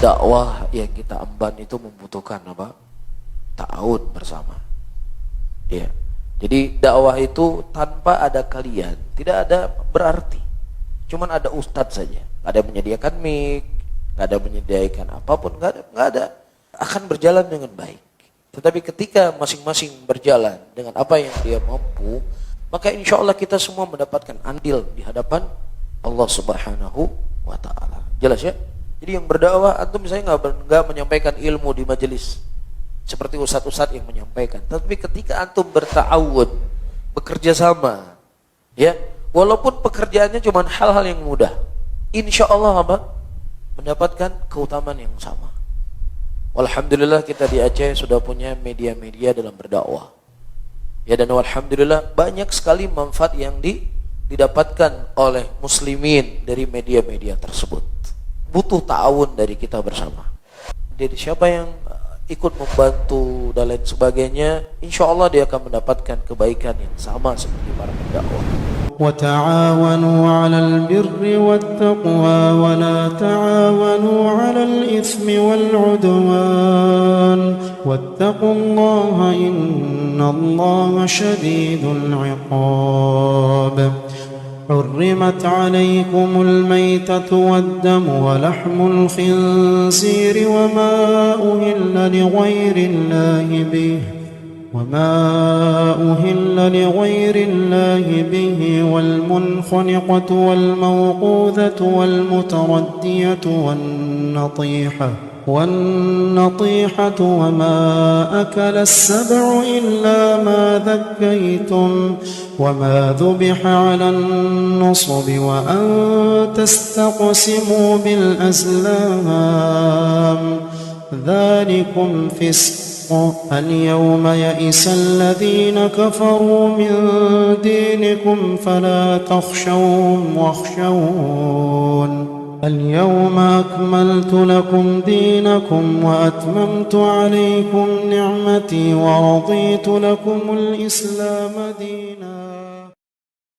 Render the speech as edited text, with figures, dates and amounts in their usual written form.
dakwah yang kita emban itu membutuhkan apa? Ta'awun bersama. Ya. Jadi dakwah itu tanpa ada kalian tidak ada berarti. Cuman ada ustadz saja. Gak ada yang menyediakan mic, gak ada menyediakan apapun, gak ada. Akan berjalan dengan baik. Tetapi ketika masing-masing berjalan dengan apa yang dia mampu, maka insya Allah kita semua mendapatkan andil di hadapan Allah Subhanahu wa Ta'ala. Jelas ya? Jadi yang berdakwah, antum misalnya nggak menyampaikan ilmu di majelis seperti ustadz-ustadz yang menyampaikan. Tapi ketika antum berta'awun, bekerja sama, ya, walaupun pekerjaannya cuma hal-hal yang mudah, insya Allah apa? Mendapatkan keutamaan yang sama. Alhamdulillah kita di Aceh sudah punya media-media dalam berdakwah. Ya, dan alhamdulillah banyak sekali manfaat yang didapatkan oleh muslimin dari media-media tersebut. Butuh ta'awun dari kita bersama. Jadi siapa yang ikut membantu dan lain sebagainya, insya Allah dia akan mendapatkan kebaikan yang sama seperti para pendakwah. وتعاونوا على البر والتقوى ولا تعاونوا على الإثم والعدوان واتقوا الله إن الله شديد العقاب حرمت عليكم الميتة والدم ولحم الخنزير وما أهل لغير الله به والمنخنقة والموقوذة والمتردية والنطيحة وما أكل السبع إلا ما ذكيتم وما ذبح على النصب وأن تستقسموا بالأزلام ذلكم فسق اليوم يئس الذين كفروا من دينكم فلا تخشوهم واخشون اليوم أكملت لكم دينكم وأتممت عليكم نعمتي ورضيت لكم الإسلام دينا